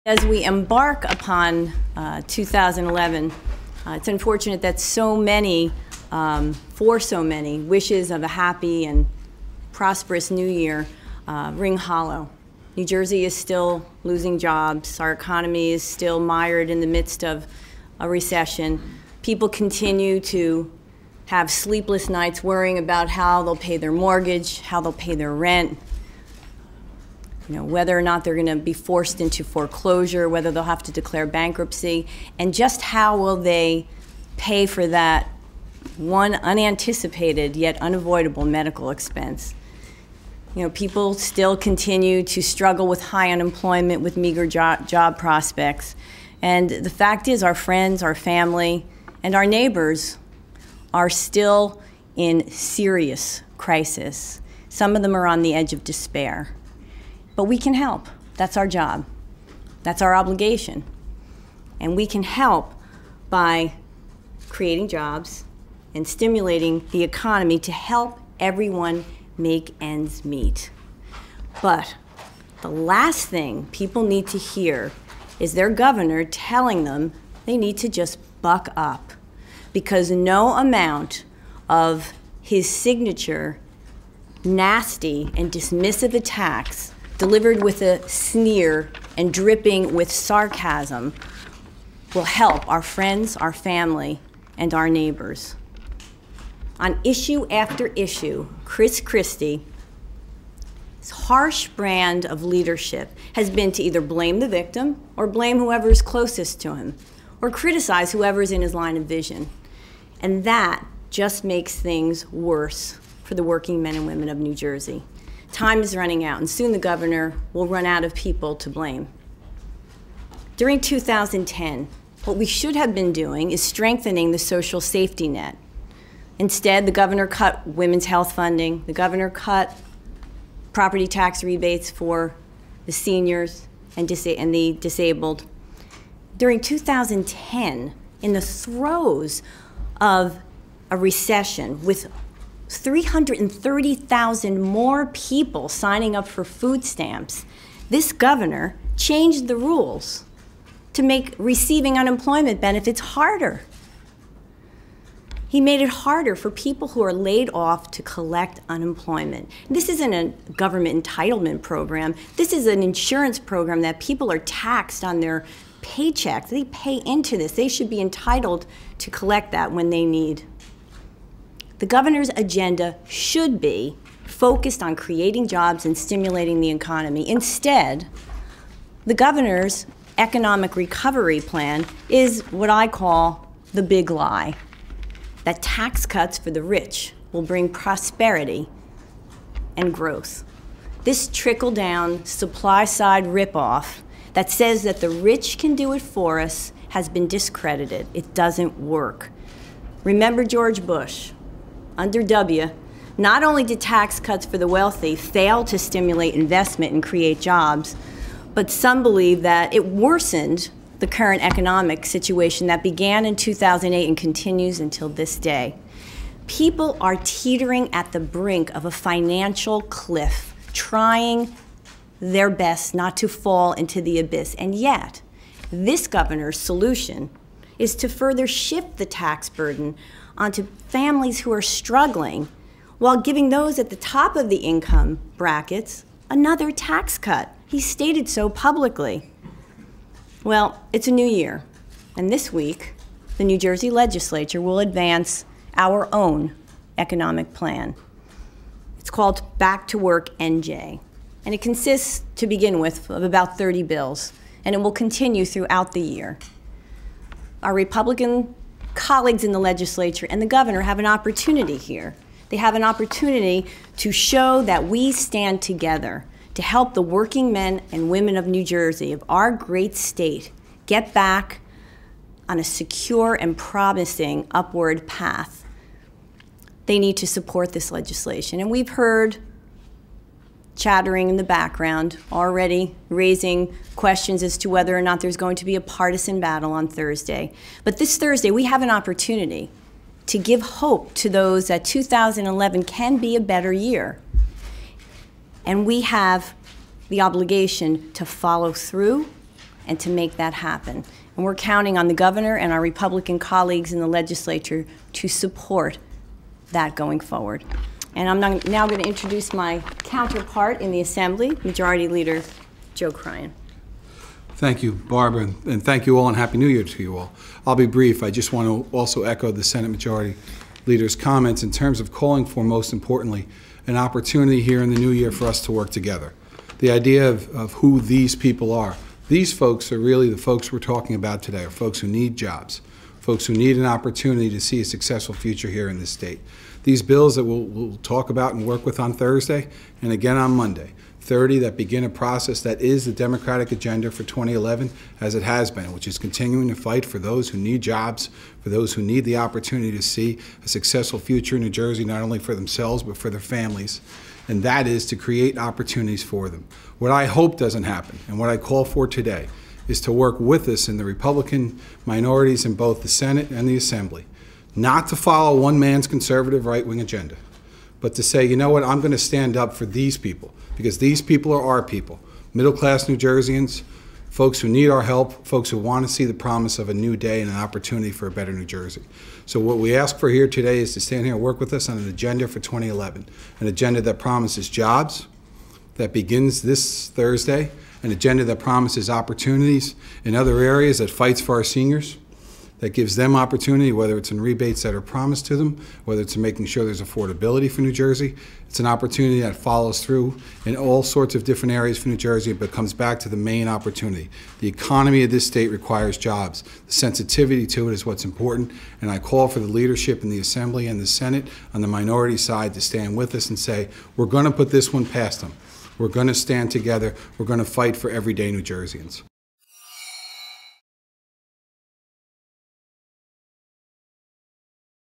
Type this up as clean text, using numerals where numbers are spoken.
As we embark upon 2011, it's unfortunate that so many wishes of a happy and prosperous new year ring hollow. New Jersey is still losing jobs. Our economy is still mired in the midst of a recession. People continue to have sleepless nights worrying about how they'll pay their mortgage, how they'll pay their rent, whether or not they're going to be forced into foreclosure, whether they'll have to declare bankruptcy, and just how will they pay for that one unanticipated yet unavoidable medical expense. People still continue to struggle with high unemployment, with meager job prospects. And the fact is, our friends, our family, and our neighbors are still in serious crisis. Some of them are on the edge of despair. But we can help. That's our job. That's our obligation. And we can help by creating jobs and stimulating the economy to help everyone make ends meet. But the last thing people need to hear is their governor telling them they need to just buck up, because no amount of his signature nasty and dismissive attacks delivered with a sneer and dripping with sarcasm will help our friends, our family, and our neighbors. On issue after issue, Chris Christie's harsh brand of leadership has been to either blame the victim or blame whoever's closest to him or criticize whoever's in his line of vision. And that just makes things worse for the working men and women of New Jersey. Time is running out, and soon the governor will run out of people to blame. During 2010, what we should have been doing is strengthening the social safety net. Instead, the governor cut women's health funding. The governor cut property tax rebates for the seniors and the disabled. During 2010, in the throes of a recession with 330,000 more people signing up for food stamps, this governor changed the rules to make receiving unemployment benefits harder. He made it harder for people who are laid off to collect unemployment. This isn't a government entitlement program. This is an insurance program that people are taxed on their paychecks. They pay into this. They should be entitled to collect that when they need. The governor's agenda should be focused on creating jobs and stimulating the economy. Instead, the governor's economic recovery plan is what I call the big lie, that tax cuts for the rich will bring prosperity and growth. This trickle-down, supply-side ripoff that says that the rich can do it for us has been discredited. It doesn't work. Remember George Bush. Under W, not only did tax cuts for the wealthy fail to stimulate investment and create jobs, but some believe that it worsened the current economic situation that began in 2008 and continues until this day. People are teetering at the brink of a financial cliff, trying their best not to fall into the abyss. And yet, this governor's solution is to further shift the tax burden onto families who are struggling, while giving those at the top of the income brackets another tax cut. He stated so publicly. Well, it's a new year, and this week, the New Jersey Legislature will advance our own economic plan. It's called Back to Work NJ, and it consists, to begin with, of about 30 bills, and it will continue throughout the year. Our Republican colleagues in the legislature and the governor have an opportunity here. They have an opportunity to show that we stand together to help the working men and women of New Jersey, of our great state, get back on a secure and promising upward path. They need to support this legislation. And we've heard chattering in the background, already raising questions as to whether or not there's going to be a partisan battle on Thursday. But this Thursday, we have an opportunity to give hope to those that 2011 can be a better year. And we have the obligation to follow through and to make that happen. And we're counting on the governor and our Republican colleagues in the legislature to support that going forward. And I'm now going to introduce my counterpart in the Assembly, Majority Leader Joe Cryan. Thank you, Barbara, and thank you all, and Happy New Year to you all. I'll be brief. I just want to also echo the Senate Majority Leader's comments in terms of calling for, most importantly, an opportunity here in the new year for us to work together. The idea of who these people are. These folks are really the folks we're talking about today, are folks who need jobs, folks who need an opportunity to see a successful future here in this state. These bills that we'll talk about and work with on Thursday and again on Monday, 30 that begin a process that is the Democratic agenda for 2011, as it has been, which is continuing to fight for those who need jobs, for those who need the opportunity to see a successful future in New Jersey, not only for themselves but for their families, and that is to create opportunities for them. What I hope doesn't happen, and what I call for today, is to work with us in the Republican minorities in both the Senate and the Assembly, not to follow one man's conservative right-wing agenda, but to say, you know what, I'm going to stand up for these people, because these people are our people, middle-class New Jerseyans, folks who need our help, folks who want to see the promise of a new day and an opportunity for a better New Jersey. So what we ask for here today is to stand here and work with us on an agenda for 2011, an agenda that promises jobs, that begins this Thursday, an agenda that promises opportunities in other areas, that fights for our seniors, that gives them opportunity, whether it's in rebates that are promised to them, whether it's in making sure there's affordability for New Jersey. It's an opportunity that follows through in all sorts of different areas for New Jersey, but comes back to the main opportunity. The economy of this state requires jobs. The sensitivity to it is what's important, and I call for the leadership in the Assembly and the Senate on the minority side to stand with us and say, we're going to put this one past them. We're going to stand together. We're going to fight for everyday New Jerseyans.